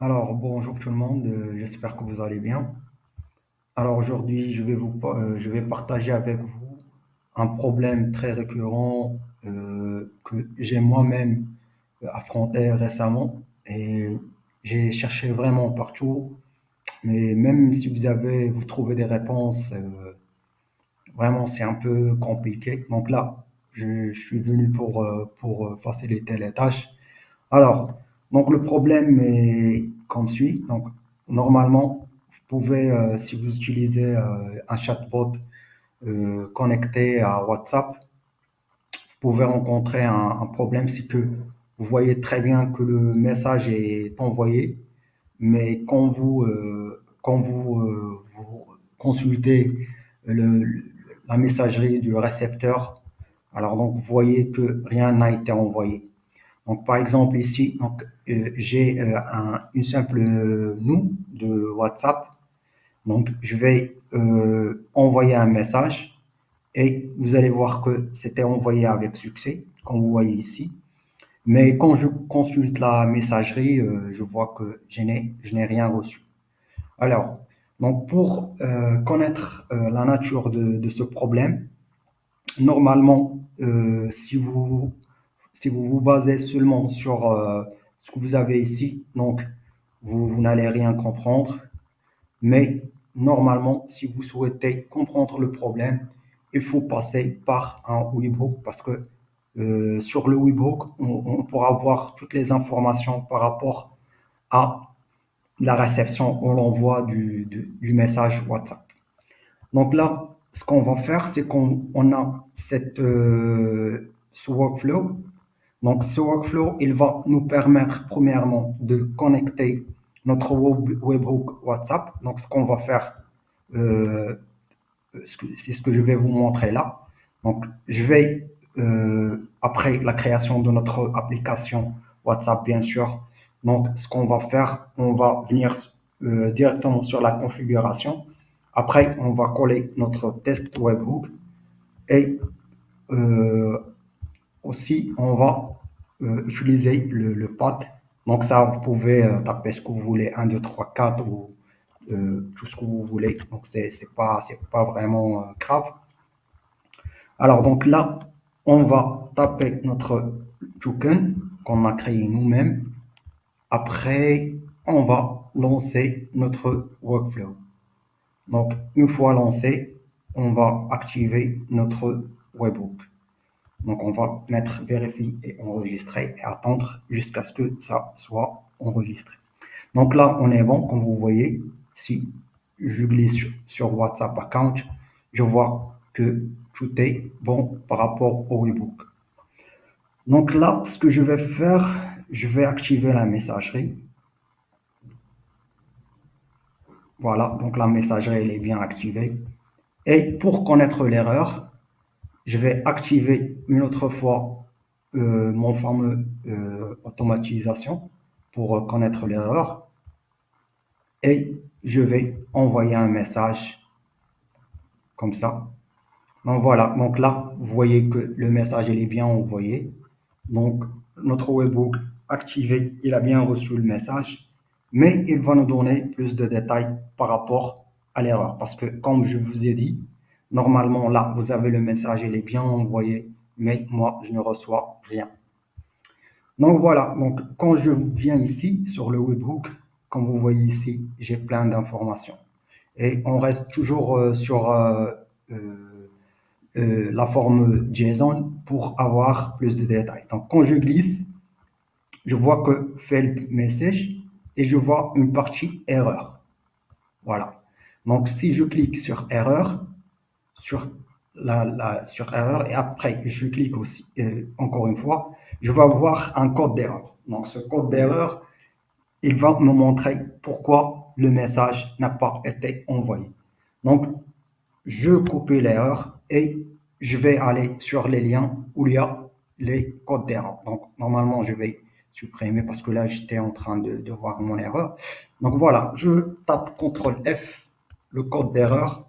Alors, bonjour tout le monde, j'espère que vous allez bien. Alors aujourd'hui, je vais partager avec vous un problème très récurrent que j'ai moi-même affronté récemment et j'ai cherché vraiment partout, mais même si vous trouvez des réponses, vraiment c'est un peu compliqué. Donc là, je suis venu pour faciliter les tâches. Alors, donc le problème est comme suit. Donc, normalement, vous pouvez, si vous utilisez un chatbot connecté à WhatsApp, vous pouvez rencontrer un problème, c'est que vous voyez très bien que le message est envoyé, mais vous consultez le- la messagerie du récepteur, alors donc vous voyez que rien n'a été envoyé. Donc, par exemple, ici, j'ai une simple nous de WhatsApp. Donc, je vais envoyer un message et vous allez voir que c'était envoyé avec succès, comme vous voyez ici. Mais quand je consulte la messagerie, je vois que je n'ai rien reçu. Alors, donc pour connaître la nature de ce problème, normalement, si vous vous basez seulement sur ce que vous avez ici, donc vous n'allez rien comprendre. Mais normalement, si vous souhaitez comprendre le problème, il faut passer par un webhook parce que sur le webhook, on pourra voir toutes les informations par rapport à la réception ou l'envoi du message WhatsApp. Donc là, ce qu'on va faire, c'est qu'on a ce workflow. Donc ce workflow, il va nous permettre premièrement de connecter notre webhook WhatsApp. Donc ce qu'on va faire, euh, c'est ce que je vais vous montrer là. Donc je vais, après la création de notre application WhatsApp, bien sûr, donc ce qu'on va faire, on va venir directement sur la configuration. Après, on va coller notre test webhook et euh, aussi on va utiliser le path. Donc ça, vous pouvez taper ce que vous voulez, un 2 3 4 ou tout ce que vous voulez. Donc c'est pas vraiment grave. Alors donc là, on va taper notre token qu'on a créé nous-mêmes. Après, on va lancer notre workflow. Donc, une fois lancé, on va activer notre webhook. Donc, on va mettre vérifier et enregistrer et attendre jusqu'à ce que ça soit enregistré. Donc là, on est bon, comme vous voyez. Si je glisse sur WhatsApp account, je vois que tout est bon par rapport au webhook. Donc là, ce que je vais faire, je vais activer la messagerie. Voilà, donc la messagerie, elle est bien activée. Et pour connaître l'erreur, je vais activer une autre fois mon fameux automatisation pour connaître l'erreur et je vais envoyer un message comme ça. Donc voilà, donc là, vous voyez que le message il est bien envoyé. Donc notre webhook activé, il a bien reçu le message, mais il va nous donner plus de détails par rapport à l'erreur. Parce que comme je vous ai dit, normalement là, vous avez le message, il est bien envoyé, mais moi, je ne reçois rien. Donc voilà, donc quand je viens ici sur le webhook, comme vous voyez ici, j'ai plein d'informations. Et on reste toujours sur la forme JSON pour avoir plus de détails. Donc quand je glisse, je vois que failed message et je vois une partie erreur. Voilà. Donc si je clique sur erreur, sur sur erreur et après je clique aussi encore une fois, je vais avoir un code d'erreur. Donc ce code d'erreur, il va me montrer pourquoi le message n'a pas été envoyé. Donc je copie l'erreur et je vais aller sur les liens où il y a les codes d'erreur. Donc normalement je vais supprimer parce que là j'étais en train de voir mon erreur. Donc voilà, je tape CTRL F, le code d'erreur,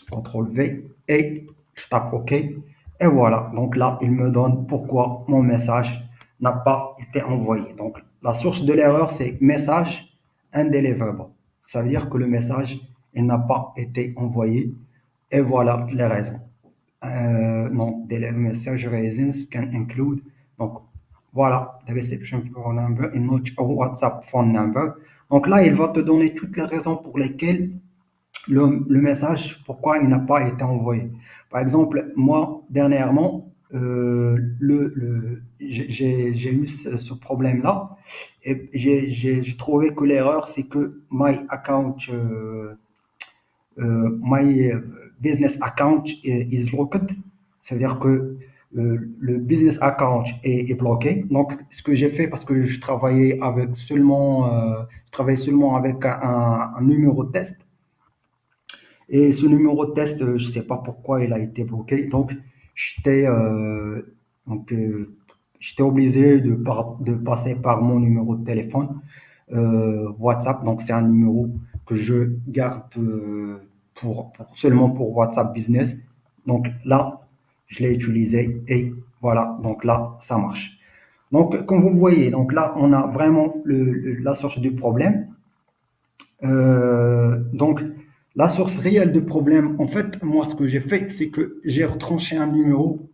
CTRL V et je tape OK. Et voilà, donc là, il me donne pourquoi mon message n'a pas été envoyé. Donc La source de l'erreur, c'est message indeliverable. Ça veut dire que le message il n'a pas été envoyé. Et voilà les raisons. Donc, the message reasons can include. Donc, voilà, the reception phone number and not a WhatsApp phone number. Donc là, il va te donner toutes les raisons pour lesquelles le message, pourquoi il n'a pas été envoyé. Par exemple, moi, dernièrement, j'ai eu ce problème-là et j'ai trouvé que l'erreur, c'est que my account, my business account is locked. Ça veut dire que le business account est bloqué. Donc, ce que j'ai fait, parce que je travaillais seulement avec un numéro de test. Et ce numéro de test, je ne sais pas pourquoi il a été bloqué. J'étais euh, donc, euh, j'étais obligé de passer par mon numéro de téléphone WhatsApp. Donc, c'est un numéro que je garde seulement pour WhatsApp Business. Donc là, je l'ai utilisé et voilà. Donc là, ça marche. Donc, comme vous voyez, donc là, on a vraiment la source du problème. Donc, la source réelle du problème, en fait, moi, ce que j'ai fait, c'est que j'ai retranché un numéro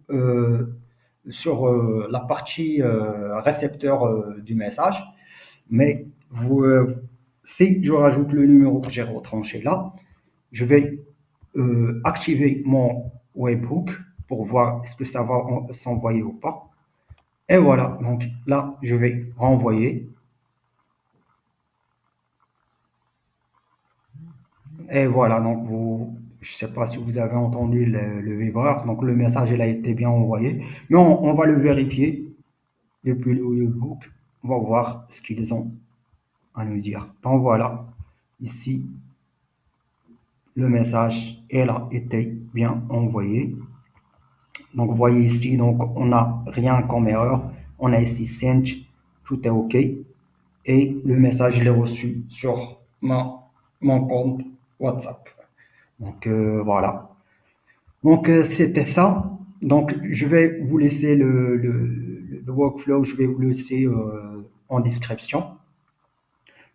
sur la partie récepteur du message. Mais si je rajoute le numéro que j'ai retranché là, je vais activer mon webhook pour voir est-ce que ça va s'envoyer ou pas. Et voilà, donc là, je vais renvoyer. Et voilà, je ne sais pas si vous avez entendu le vibreur. Donc, le message, il a été bien envoyé. Mais on va le vérifier depuis le webhook. On va voir ce qu'ils ont à nous dire. Donc, voilà, ici, le message, il a été bien envoyé. Donc, vous voyez ici, donc, on n'a rien comme erreur. On a ici sent, tout est OK. Et le message, je l'ai reçu sur mon compte WhatsApp. Donc, voilà. Donc, c'était ça. Donc, je vais vous laisser le workflow, je vais vous laisser en description.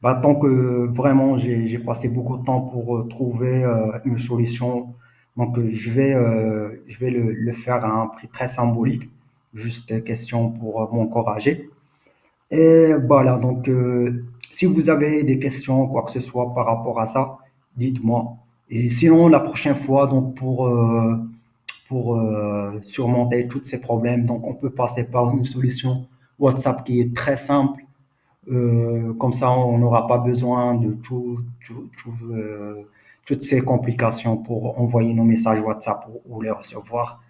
Bah, tant que vraiment j'ai passé beaucoup de temps pour trouver une solution, donc je vais le faire à un prix très symbolique, juste question pour m'encourager. Et voilà, donc si vous avez des questions, quoi que ce soit par rapport à ça, dites-moi. Et sinon, la prochaine fois, donc pour surmonter tous ces problèmes, donc on peut passer par une solution WhatsApp qui est très simple. Comme ça, on n'aura pas besoin de toutes ces complications pour envoyer nos messages WhatsApp ou les recevoir.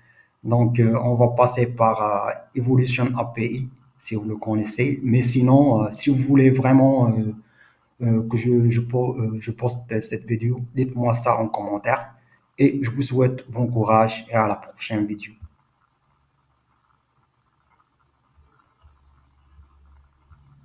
Donc, on va passer par Evolution API, si vous le connaissez. Mais sinon, si vous voulez vraiment que je poste cette vidéo, dites-moi ça en commentaire. Et je vous souhaite bon courage et à la prochaine vidéo.